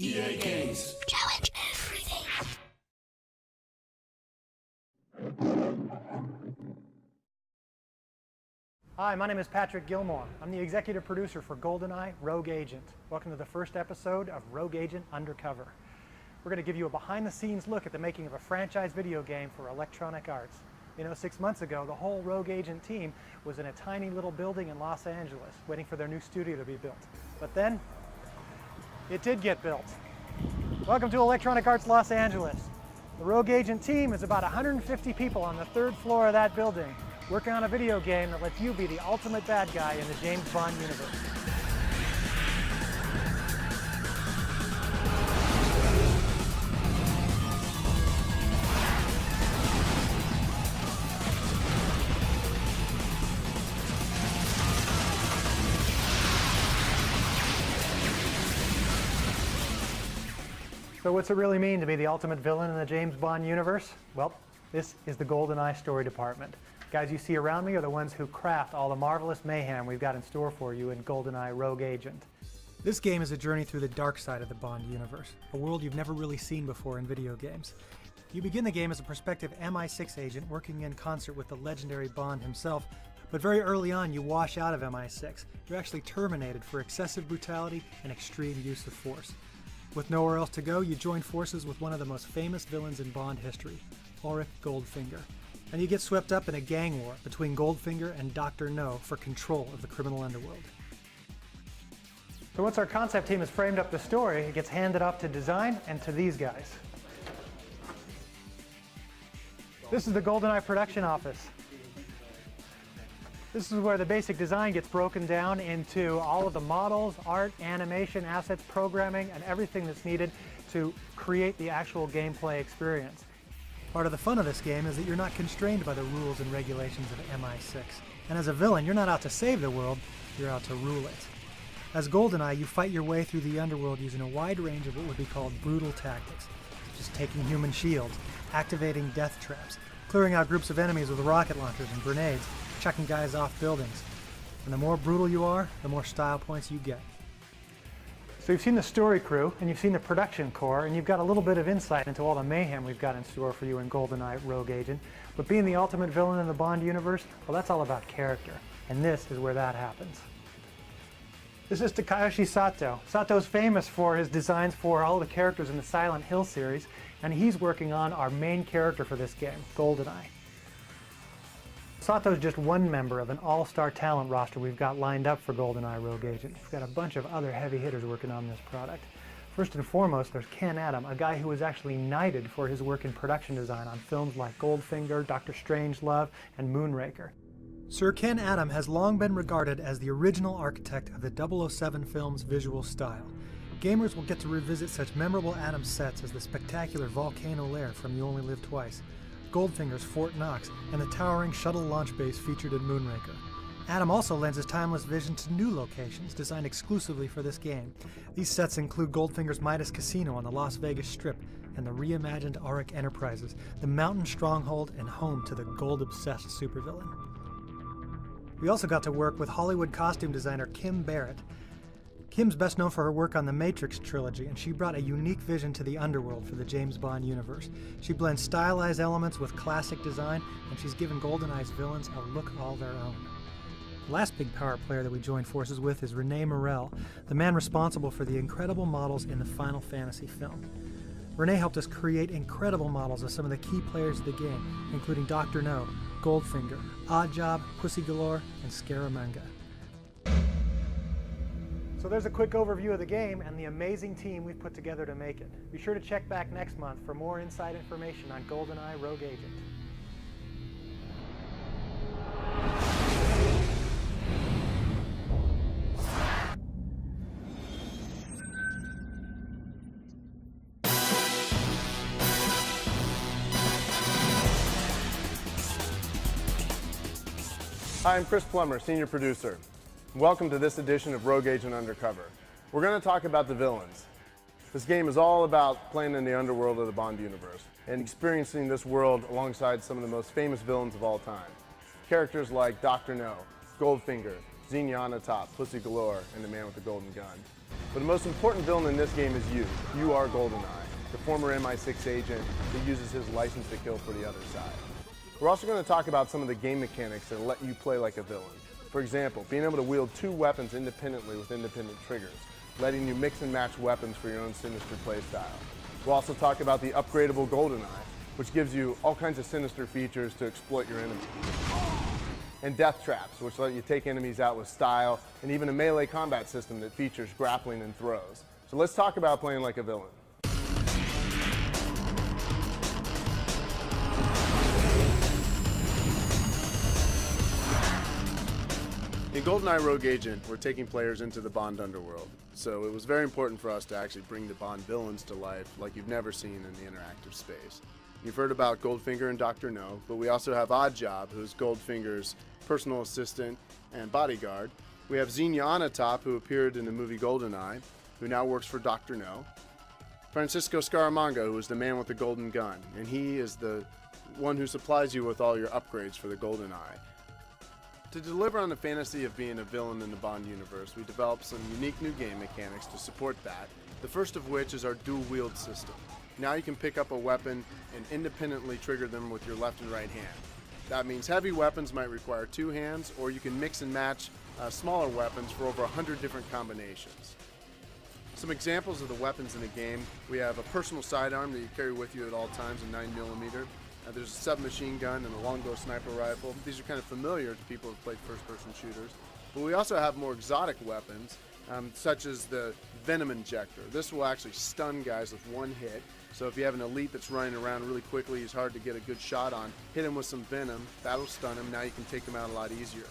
EA Games. Challenge everything. Hi, my name is Patrick Gilmore. I'm the executive producer for GoldenEye Rogue Agent. Welcome to the first episode of Rogue Agent Undercover. We're going to give you a behind-the-scenes look at the making of a franchise video game for Electronic Arts. You know, 6 months ago, the whole Rogue Agent team was in a tiny little building in Los Angeles, waiting for their new studio to be built. But then, it did get built. Welcome to Electronic Arts Los Angeles. The Rogue Agent team is about 150 people on the third floor of that building, working on a video game that lets you be the ultimate bad guy in the James Bond universe. So what's it really mean to be the ultimate villain in the James Bond universe? Well, this is the GoldenEye story department. The guys you see around me are the ones who craft all the marvelous mayhem we've got in store for you in GoldenEye Rogue Agent. This game is a journey through the dark side of the Bond universe, a world you've never really seen before in video games. You begin the game as a prospective MI6 agent working in concert with the legendary Bond himself, but very early on you wash out of MI6. You're actually terminated for excessive brutality and extreme use of force. With nowhere else to go, you join forces with one of the most famous villains in Bond history, Auric Goldfinger. And you get swept up in a gang war between Goldfinger and Dr. No for control of the criminal underworld. So once our concept team has framed up the story, it gets handed off to design and to these guys. This is the GoldenEye production office. This is where the basic design gets broken down into all of the models, art, animation, assets, programming, and everything that's needed to create the actual gameplay experience. Part of the fun of this game is that you're not constrained by the rules and regulations of MI6. And as a villain, you're not out to save the world, you're out to rule it. As GoldenEye, you fight your way through the underworld using a wide range of what would be called brutal tactics, such as taking human shields, activating death traps, clearing out groups of enemies with rocket launchers and grenades, chucking guys off buildings. And the more brutal you are, the more style points you get. So you've seen the story crew, and you've seen the production core, and you've got a little bit of insight into all the mayhem we've got in store for you in GoldenEye Rogue Agent. But being the ultimate villain in the Bond universe, well, that's all about character. And this is where that happens. This is Takayoshi Sato. Sato's famous for his designs for all the characters in the Silent Hill series, and he's working on our main character for this game, GoldenEye. Sato's just one member of an all-star talent roster we've got lined up for GoldenEye Rogue Agent. We've got a bunch of other heavy hitters working on this product. First and foremost, there's Ken Adam, a guy who was actually knighted for his work in production design on films like Goldfinger, Dr. Strangelove, and Moonraker. Sir Ken Adam has long been regarded as the original architect of the 007 film's visual style. Gamers will get to revisit such memorable Adam sets as the spectacular Volcano Lair from You Only Live Twice, Goldfinger's Fort Knox, and the towering shuttle launch base featured in Moonraker. Adam also lends his timeless vision to new locations designed exclusively for this game. These sets include Goldfinger's Midas Casino on the Las Vegas Strip and the reimagined Auric Enterprises, the mountain stronghold and home to the gold-obsessed supervillain. We also got to work with Hollywood costume designer Kim Barrett. Kim's best known for her work on the Matrix trilogy, and she brought a unique vision to the underworld for the James Bond universe. She blends stylized elements with classic design, and she's given GoldenEye's villains a look all their own. The last big power player that we joined forces with is Rene Morel, the man responsible for the incredible models in the Final Fantasy film. Rene helped us create incredible models of some of the key players of the game, including Dr. No, Goldfinger, Oddjob, Pussy Galore, and Scaramanga. So there's a quick overview of the game and the amazing team we've put together to make it. Be sure to check back next month for more inside information on GoldenEye Rogue Agent. Hi, I'm Chris Plummer, Senior Producer. Welcome to this edition of Rogue Agent Undercover. We're going to talk about the villains. This game is all about playing in the underworld of the Bond universe and experiencing this world alongside some of the most famous villains of all time. Characters like Dr. No, Goldfinger, Xenia on the top, Pussy Galore, and the man with the golden gun. But the most important villain in this game is you. You are GoldenEye, the former MI6 agent that uses his license to kill for the other side. We're also going to talk about some of the game mechanics that let you play like a villain. For example, being able to wield two weapons independently with independent triggers, letting you mix and match weapons for your own sinister playstyle. We'll also talk about the upgradable GoldenEye, which gives you all kinds of sinister features to exploit your enemies. And death traps, which let you take enemies out with style, and even a melee combat system that features grappling and throws. So let's talk about playing like a villain. In GoldenEye Rogue Agent, we're taking players into the Bond underworld. So it was very important for us to actually bring the Bond villains to life like you've never seen in the interactive space. You've heard about Goldfinger and Dr. No, but we also have Oddjob, who's Goldfinger's personal assistant and bodyguard. We have Xenia Onatop, who appeared in the movie GoldenEye, who now works for Dr. No. Francisco Scaramanga, who is the man with the golden gun, and he is the one who supplies you with all your upgrades for the GoldenEye. To deliver on the fantasy of being a villain in the Bond universe, we developed some unique new game mechanics to support that, the first of which is our dual wield system. Now you can pick up a weapon and independently trigger them with your left and right hand. That means heavy weapons might require two hands, or you can mix and match smaller weapons for over 100 different combinations. Some examples of the weapons in the game: we have a personal sidearm that you carry with you at all times, a 9mm. There's a submachine gun and a longbow sniper rifle. These are kind of familiar to people who've played first-person shooters. But we also have more exotic weapons, such as the Venom Injector. This will actually stun guys with one hit. So if you have an elite that's running around really quickly, he's hard to get a good shot on, hit him with some Venom, that'll stun him. Now you can take him out a lot easier.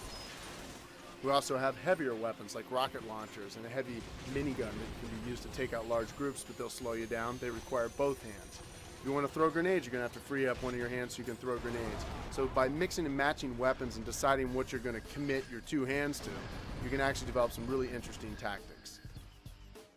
We also have heavier weapons like rocket launchers and a heavy minigun that can be used to take out large groups, but they'll slow you down. They require both hands. If you want to throw grenades, you're going to have to free up one of your hands so you can throw grenades. So by mixing and matching weapons and deciding what you're going to commit your two hands to, you can actually develop some really interesting tactics.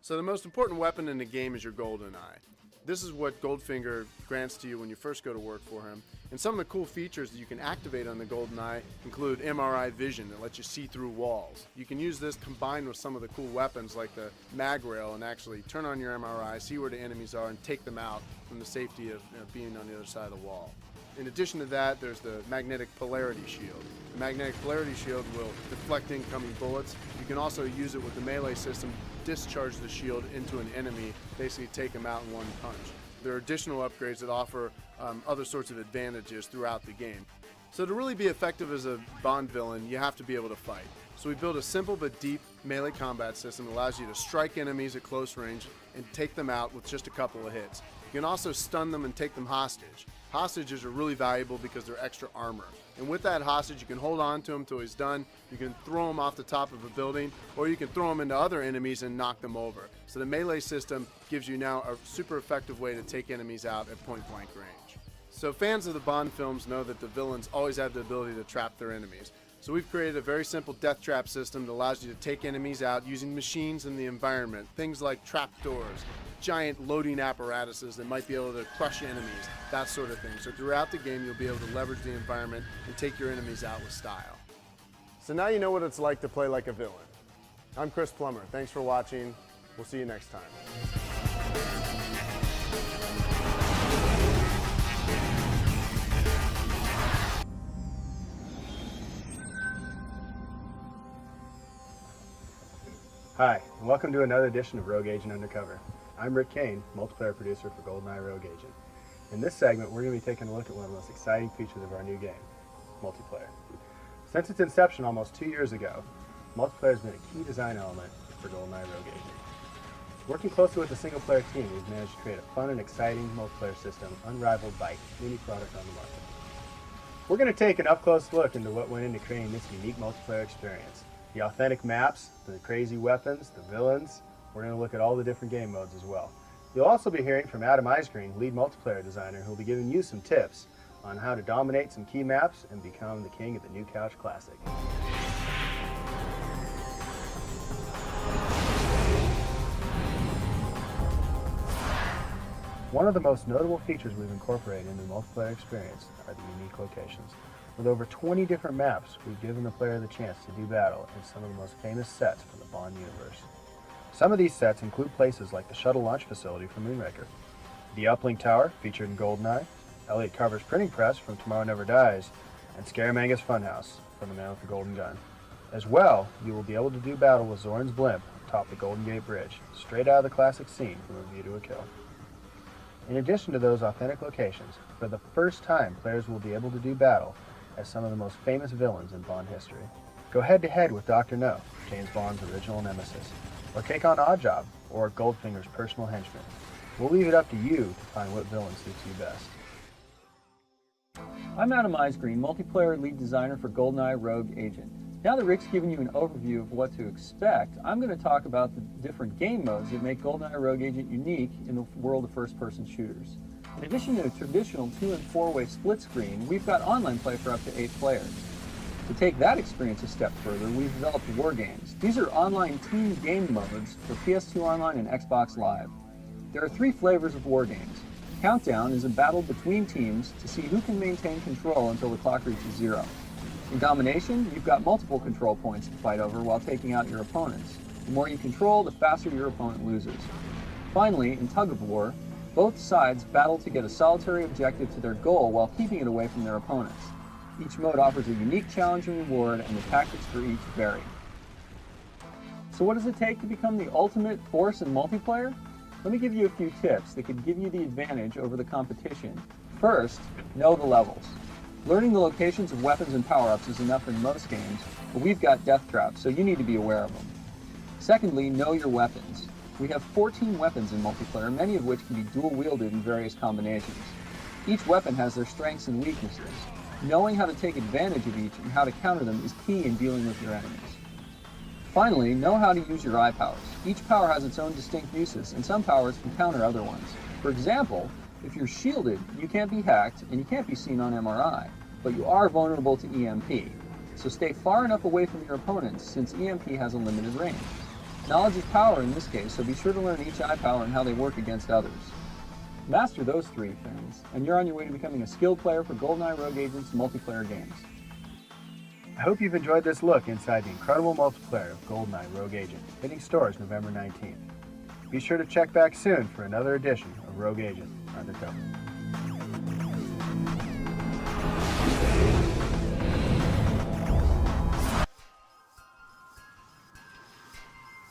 So the most important weapon in the game is your GoldenEye. This is what Goldfinger grants to you when you first go to work for him. And some of the cool features that you can activate on the GoldenEye include MRI vision that lets you see through walls. You can use this combined with some of the cool weapons like the mag rail and actually turn on your MRI, see where the enemies are, and take them out from the safety of being on the other side of the wall. In addition to that, there's the magnetic polarity shield. The magnetic polarity shield will deflect incoming bullets. You can also use it with the melee system, discharge the shield into an enemy, basically take them out in one punch. There are additional upgrades that offer other sorts of advantages throughout the game. So to really be effective as a Bond villain, you have to be able to fight. So we built a simple but deep melee combat system that allows you to strike enemies at close range and take them out with just a couple of hits. You can also stun them and take them hostage. Hostages are really valuable because they're extra armor. And with that hostage, you can hold on to him until he's done. You can throw him off the top of a building, or you can throw him into other enemies and knock them over. So the melee system gives you now a super effective way to take enemies out at point-blank range. So fans of the Bond films know that the villains always have the ability to trap their enemies. So we've created a very simple death trap system that allows you to take enemies out using machines in the environment. Things like trapdoors, giant loading apparatuses that might be able to crush enemies, that sort of thing. So throughout the game, you'll be able to leverage the environment and take your enemies out with style. So now you know what it's like to play like a villain. I'm Chris Plummer. Thanks for watching. We'll see you next time. Hi, and welcome to another edition of Rogue Agent Undercover. I'm Rick Kane, multiplayer producer for GoldenEye Rogue Agent. In this segment, we're going to be taking a look at one of the most exciting features of our new game, multiplayer. Since its inception almost 2 years ago, multiplayer has been a key design element for GoldenEye Rogue Agent. Working closely with the single-player team, we've managed to create a fun and exciting multiplayer system unrivaled by any product on the market. We're going to take an up-close look into what went into creating this unique multiplayer experience. The authentic maps, the crazy weapons, the villains. We're going to look at all the different game modes as well. You'll also be hearing from Adam Eisgreen, lead multiplayer designer, who will be giving you some tips on how to dominate some key maps and become the king of the New Couch Classic. One of the most notable features we've incorporated into the multiplayer experience are the unique locations. With over 20 different maps, we've given the player the chance to do battle in some of the most famous sets from the Bond universe. Some of these sets include places like the Shuttle Launch Facility from Moonraker, the Uplink Tower, featured in GoldenEye, Elliot Carver's printing press from Tomorrow Never Dies, and Scaramanga's Funhouse from The Man with the Golden Gun. As well, you will be able to do battle with Zoran's blimp atop the Golden Gate Bridge, straight out of the classic scene from A View to a Kill. In addition to those authentic locations, for the first time, players will be able to do battle as some of the most famous villains in Bond history. Go head-to-head with Dr. No, James Bond's original nemesis, or take on Oddjob, or Goldfinger's personal henchman. We'll leave it up to you to find what villain suits you best. I'm Adam Eisgreen, multiplayer lead designer for GoldenEye Rogue Agent. Now that Rick's given you an overview of what to expect, I'm going to talk about the different game modes that make GoldenEye Rogue Agent unique in the world of first-person shooters. In addition to a traditional 2- and 4-way split screen, we've got online play for up to 8 players. To take that experience a step further, we've developed War Games. These are online team game modes for PS2 Online and Xbox Live. There are 3 flavors of War Games. Countdown is a battle between teams to see who can maintain control until the clock reaches 0. In Domination, you've got multiple control points to fight over while taking out your opponents. The more you control, the faster your opponent loses. Finally, in Tug of War, both sides battle to get a solitary objective to their goal while keeping it away from their opponents. Each mode offers a unique challenge and reward, and the tactics for each vary. So what does it take to become the ultimate force in multiplayer? Let me give you a few tips that could give you the advantage over the competition. First, know the levels. Learning the locations of weapons and power-ups is enough in most games, but we've got death traps, so you need to be aware of them. Secondly, know your weapons. We have 14 weapons in multiplayer, many of which can be dual-wielded in various combinations. Each weapon has their strengths and weaknesses. Knowing how to take advantage of each and how to counter them is key in dealing with your enemies. Finally, know how to use your eye powers. Each power has its own distinct uses, and some powers can counter other ones. For example, if you're shielded, you can't be hacked and you can't be seen on MRI, but you are vulnerable to EMP. So stay far enough away from your opponents since EMP has a limited range. Knowledge is power in this case, so be sure to learn each eye power and how they work against others. Master those 3 things, and you're on your way to becoming a skilled player for GoldenEye Rogue Agent's multiplayer games. I hope you've enjoyed this look inside the incredible multiplayer of GoldenEye Rogue Agent, hitting stores November 19th. Be sure to check back soon for another edition of Rogue Agent Undercover.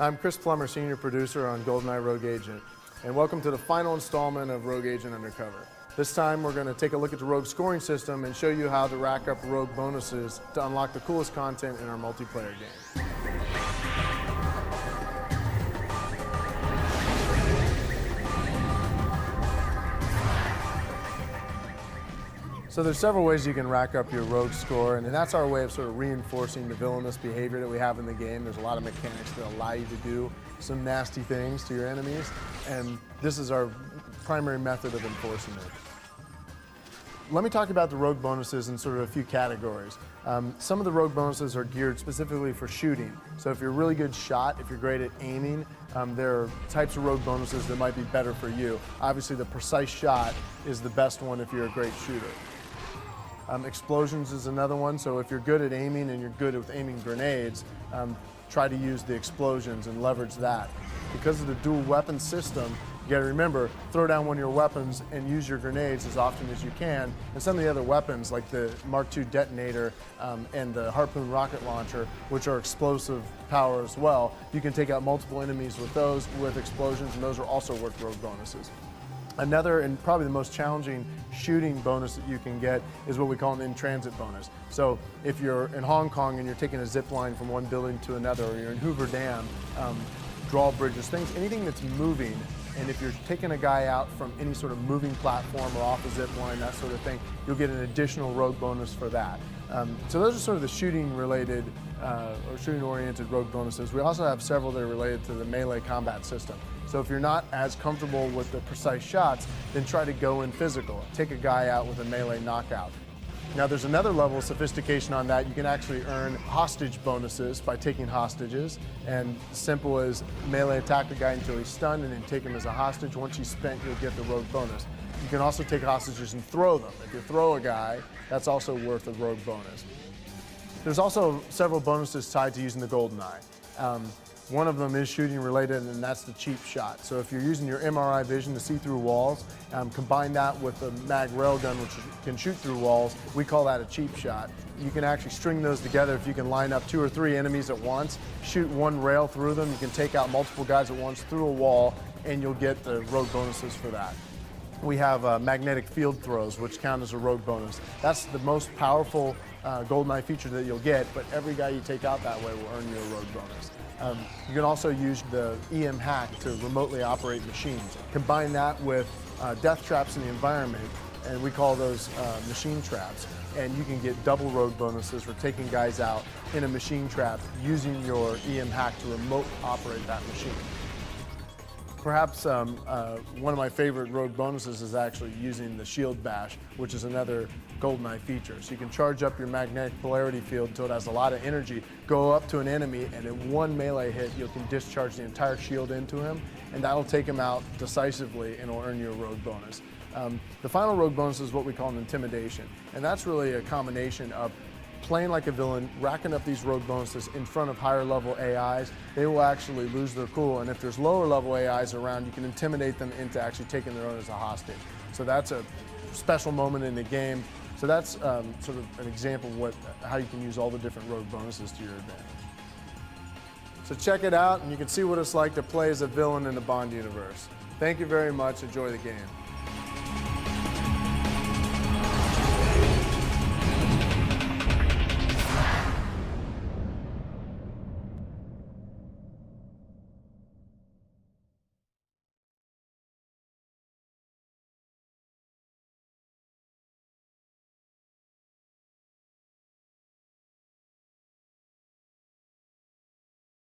I'm Chris Plummer, Senior Producer on GoldenEye Rogue Agent, and welcome to the final installment of Rogue Agent Undercover. This time we're going to take a look at the Rogue scoring system and show you how to rack up Rogue bonuses to unlock the coolest content in our multiplayer game. So there's several ways you can rack up your Rogue score, and that's our way of sort of reinforcing the villainous behavior that we have in the game. There's a lot of mechanics that allow you to do some nasty things to your enemies, and this is our primary method of enforcing it. Let me talk about the Rogue bonuses in sort of a few categories. Some of the Rogue bonuses are geared specifically for shooting. So if you're a really good shot, if you're great at aiming, there are types of Rogue bonuses that might be better for you. Obviously, the precise shot is the best one if you're a great shooter. Explosions is another one, so if you're good at aiming and you're good with aiming grenades, try to use the explosions and leverage that. Because of the dual weapon system, you gotta remember, throw down one of your weapons and use your grenades as often as you can. And some of the other weapons, like the Mark II detonator and the Harpoon rocket launcher, which are explosive power as well, you can take out multiple enemies with those with explosions, and those are also worth Rogue bonuses. Another, and probably the most challenging shooting bonus that you can get, is what we call an in-transit bonus. So if you're in Hong Kong and you're taking a zip line from one building to another, or you're in Hoover Dam, drawbridges, anything that's moving, and if you're taking a guy out from any sort of moving platform or off a zip line, that sort of thing, you'll get an additional Rogue bonus for that. So those are sort of the shooting-related or shooting-oriented Rogue bonuses. We also have several that are related to the melee combat system. So if you're not as comfortable with the precise shots, then try to go in physical. Take a guy out with a melee knockout. Now there's another level of sophistication on that. You can actually earn hostage bonuses by taking hostages, and simple as melee attack the guy until he's stunned and then take him as a hostage. Once he's spent, you'll get the rogue bonus. You can also take hostages and throw them. If you throw a guy, that's also worth a rogue bonus. There's also several bonuses tied to using the GoldenEye. One of them is shooting related, and that's the cheap shot. So if you're using your MRI vision to see through walls, combine that with a mag railgun, which can shoot through walls, we call that a cheap shot. You can actually string those together if you can line up 2 or 3 enemies at once, shoot one rail through them, you can take out multiple guys at once through a wall, and you'll get the rogue bonuses for that. We have magnetic field throws, which count as a rogue bonus. That's the most powerful GoldenEye feature that you'll get, but every guy you take out that way will earn you a rogue bonus. You can also use the EM hack to remotely operate machines. Combine that with death traps in the environment, and we call those machine traps. And you can get double rogue bonuses for taking guys out in a machine trap using your EM hack to remote operate that machine. Perhaps one of my favorite rogue bonuses is actually using the shield bash, which is another GoldenEye feature. So you can charge up your magnetic polarity field until it has a lot of energy, go up to an enemy, and in one melee hit, you can discharge the entire shield into him, and that'll take him out decisively and will earn you a rogue bonus. The final rogue bonus is what we call an intimidation, and that's really a combination of playing like a villain, racking up these rogue bonuses in front of higher level AIs. They will actually lose their cool, and if there's lower level AIs around, you can intimidate them into actually taking their own as a hostage. So that's a special moment in the game. So that's sort of an example of how you can use all the different rogue bonuses to your advantage. So check it out, and you can see what it's like to play as a villain in the Bond universe. Thank you very much. Enjoy the game.